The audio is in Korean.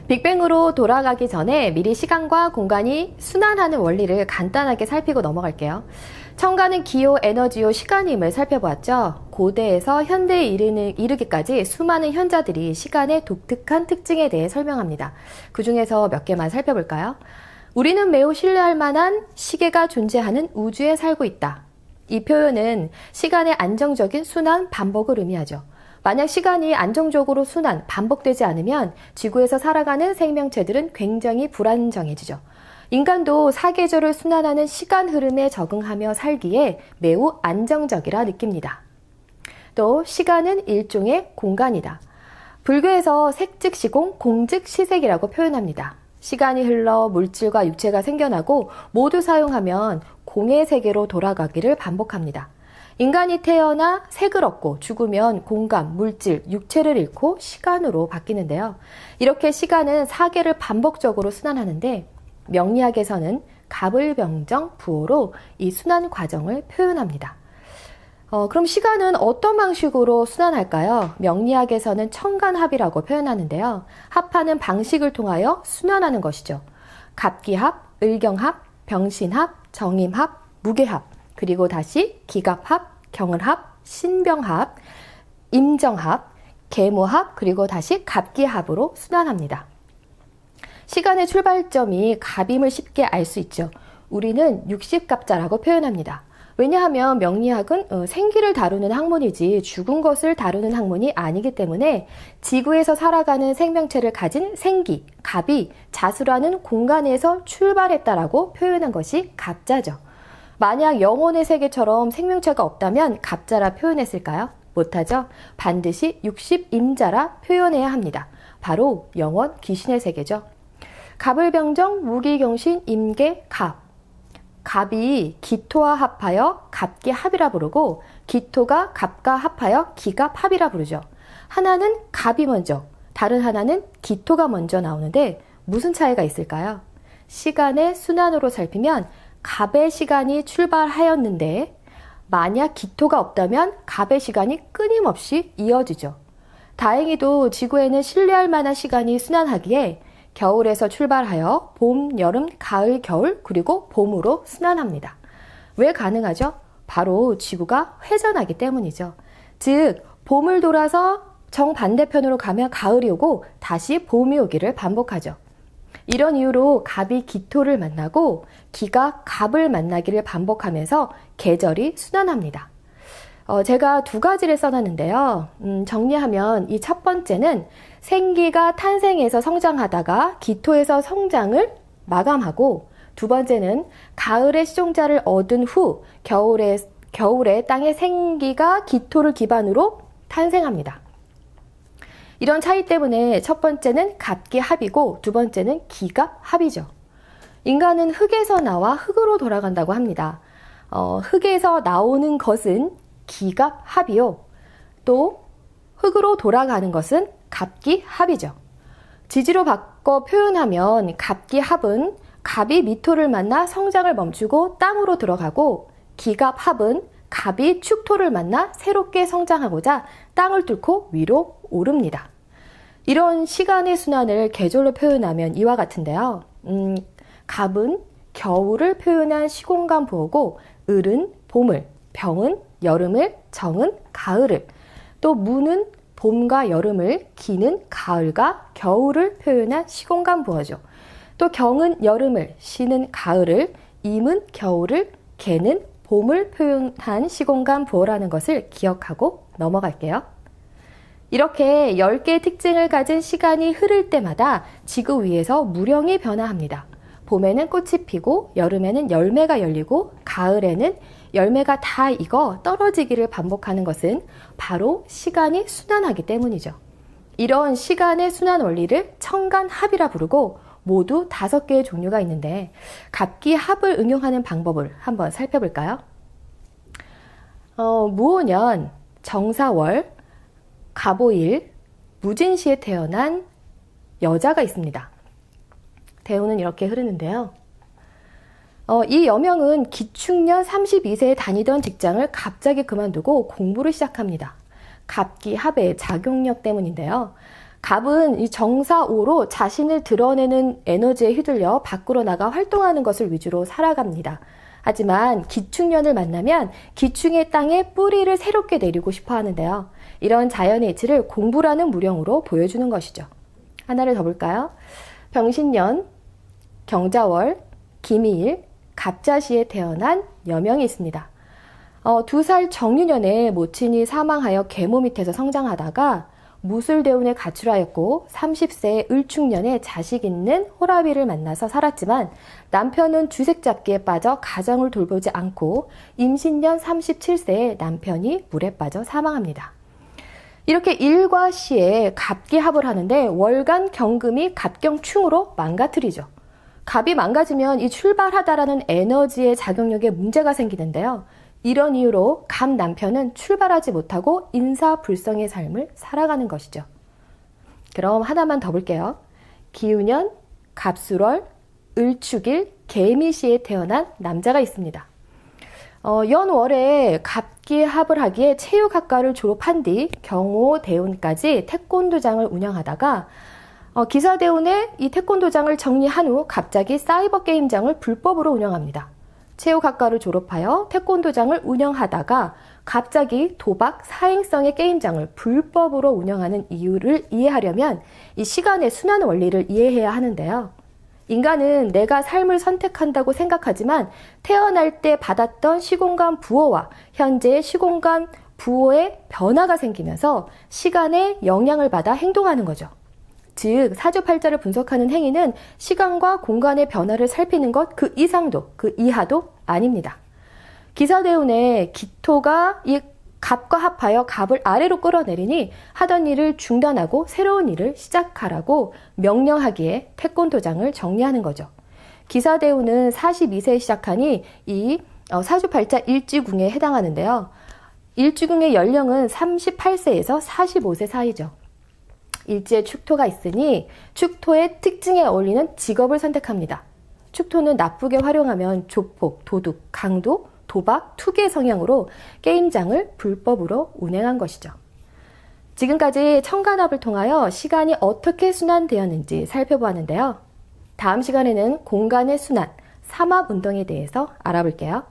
빅뱅으로 돌아가기 전에 미리 시간과 공간이 순환하는 원리를 간단하게 살피고 넘어갈게요. 청간은 기호, 에너지요, 시간임을 살펴보았죠. 고대에서 현대에 이르기까지 수많은 현자들이 시간의 독특한 특징에 대해 설명합니다. 그 중에서 몇 개만 살펴볼까요? 우리는 매우 신뢰할 만한 시계가 존재하는 우주에 살고 있다. 이 표현은 시간의 안정적인 순환, 반복을 의미하죠. 만약 시간이 안정적으로 순환, 반복되지 않으면 지구에서 살아가는 생명체들은 굉장히 불안정해지죠. 인간도 사계절을 순환하는 시간 흐름에 적응하며 살기에 매우 안정적이라 느낍니다. 또 시간은 일종의 공간이다. 불교에서 색즉시공, 공즉시색이라고 표현합니다. 시간이 흘러 물질과 육체가 생겨나고 모두 사용하면 공의 세계로 돌아가기를 반복합니다. 인간이 태어나 색을 얻고 죽으면 공간, 물질, 육체를 잃고 시간으로 바뀌는데요. 이렇게 시간은 사계를 반복적으로 순환하는데 명리학에서는 갑을병정 부호로 이 순환 과정을 표현합니다. 그럼 시간은 어떤 방식으로 순환할까요? 명리학에서는 청간합이라고 표현하는데요. 합하는 방식을 통하여 순환하는 것이죠. 갑기합, 을경합, 병신합, 정임합, 무게합, 그리고 다시 기갑합, 경을합, 신병합, 임정합, 계모합, 그리고 다시 갑기합으로 순환합니다. 시간의 출발점이 갑임을 쉽게 알 수 있죠. 우리는 60갑자라고 표현합니다. 왜냐하면 명리학은 생기를 다루는 학문이지 죽은 것을 다루는 학문이 아니기 때문에 지구에서 살아가는 생명체를 가진 생기, 갑이 자수라는 공간에서 출발했다라고 표현한 것이 갑자죠. 만약 영혼의 세계처럼 생명체가 없다면 갑자라 표현했을까요? 못하죠. 반드시 60임자라 표현해야 합니다. 바로 영혼, 귀신의 세계죠. 갑을병정, 무기경신, 임계, 갑. 갑이 기토와 합하여 갑기합이라 부르고 기토가 갑과 합하여 기갑합이라 부르죠. 하나는 갑이 먼저, 다른 하나는 기토가 먼저 나오는데 무슨 차이가 있을까요? 시간의 순환으로 살피면 갑의 시간이 출발하였는데 만약 기토가 없다면 갑의 시간이 끊임없이 이어지죠. 다행히도 지구에는 신뢰할 만한 시간이 순환하기에 겨울에서 출발하여 봄, 여름, 가을, 겨울, 그리고 봄으로 순환합니다. 왜 가능하죠? 바로 지구가 회전하기 때문이죠. 즉, 봄을 돌아서 정반대편으로 가면 가을이 오고 다시 봄이 오기를 반복하죠. 이런 이유로 갑이 기토를 만나고 기가 갑을 만나기를 반복하면서 계절이 순환합니다. 제가 두 가지를 써놨는데요. 정리하면 이 첫 번째는 생기가 탄생해서 성장하다가 기토에서 성장을 마감하고, 두 번째는 가을의 시종자를 얻은 후 겨울에 땅의 생기가 기토를 기반으로 탄생합니다. 이런 차이 때문에 첫 번째는 갑기합이고 두 번째는 기갑합이죠. 인간은 흙에서 나와 흙으로 돌아간다고 합니다. 흙에서 나오는 것은 기갑합이요. 또 흙으로 돌아가는 것은 갑기합이죠. 지지로 바꿔 표현하면 갑기합은 갑이 미토를 만나 성장을 멈추고 땅으로 들어가고, 기갑합은 갑이 축토를 만나 새롭게 성장하고자 땅을 뚫고 위로 오릅니다. 이런 시간의 순환을 계절로 표현하면 이와 같은데요. 갑은 겨울을 표현한 시공간 부호고, 을은 봄을, 병은 여름을, 정은 가을을, 또 무는 봄과 여름을, 기는 가을과 겨울을 표현한 시공간 부호죠. 또 경은 여름을, 시는 가을을, 임은 겨울을, 개는 봄을 표현한 시공간 부호라는 것을 기억하고 넘어갈게요. 이렇게 10개의 특징을 가진 시간이 흐를 때마다 지구 위에서 무령이 변화합니다. 봄에는 꽃이 피고, 여름에는 열매가 열리고, 가을에는 열매가 다 익어 떨어지기를 반복하는 것은 바로 시간이 순환하기 때문이죠. 이런 시간의 순환 원리를 청간합이라 부르고 모두 5개의 종류가 있는데 갑기합을 응용하는 방법을 한번 살펴볼까요? 무오년, 정사월, 갑오일, 무진시에 태어난 여자가 있습니다. 대우는 이렇게 흐르는데요. 이 여명은 기축년 32세에 다니던 직장을 갑자기 그만두고 공부를 시작합니다. 갑기합의 작용력 때문인데요. 갑은 이 정사오로 자신을 드러내는 에너지에 휘둘려 밖으로 나가 활동하는 것을 위주로 살아갑니다. 하지만 기축년을 만나면 기충의 땅에 뿌리를 새롭게 내리고 싶어 하는데요. 이런 자연의 이치를 공부라는 무령으로 보여주는 것이죠. 하나를 더 볼까요? 병신년, 경자월, 기미일, 갑자시에 태어난 여명이 있습니다. 2살 정유년에 모친이 사망하여 계모 밑에서 성장하다가 무술대운에 가출하였고 30세의 을축년에 자식 있는 호라비를 만나서 살았지만 남편은 주색잡기에 빠져 가정을 돌보지 않고 임신년 37세에 남편이 물에 빠져 사망합니다. 이렇게 일과 시에 갑기합을 하는데 월간 경금이 갑경충으로 망가뜨리죠. 갑이 망가지면 이 출발하다라는 에너지의 작용력에 문제가 생기는데요. 이런 이유로 갑 남편은 출발하지 못하고 인사불성의 삶을 살아가는 것이죠. 그럼 하나만 더 볼게요. 기우년, 갑술월, 을축일, 개미시에 태어난 남자가 있습니다. 연월에 갑기합을 하기에 체육학과를 졸업한 뒤 경호대운까지 태권도장을 운영하다가 기사대운에 이 태권도장을 정리한 후 갑자기 사이버 게임장을 불법으로 운영합니다. 체육학과를 졸업하여 태권도장을 운영하다가 갑자기 도박 사행성의 게임장을 불법으로 운영하는 이유를 이해하려면 이 시간의 순환 원리를 이해해야 하는데요. 인간은 내가 삶을 선택한다고 생각하지만 태어날 때 받았던 시공간 부호와 현재의 시공간 부호의 변화가 생기면서 시간의 영향을 받아 행동하는 거죠. 즉 사주팔자를 분석하는 행위는 시간과 공간의 변화를 살피는 것 그 이상도 그 이하도 아닙니다. 기사대운에 기토가 이 갑과 합하여 갑을 아래로 끌어내리니 하던 일을 중단하고 새로운 일을 시작하라고 명령하기에 태권도장을 정리하는 거죠. 기사대운은 42세에 시작하니 이 사주팔자 일지궁에 해당하는데요. 일지궁의 연령은 38세에서 45세 사이죠. 일지에 축토가 있으니 축토의 특징에 어울리는 직업을 선택합니다. 축토는 나쁘게 활용하면 조폭, 도둑, 강도, 도박, 투기의 성향으로 게임장을 불법으로 운행한 것이죠. 지금까지 천간합을 통하여 시간이 어떻게 순환되었는지 살펴보았는데요. 다음 시간에는 공간의 순환, 삼합운동에 대해서 알아볼게요.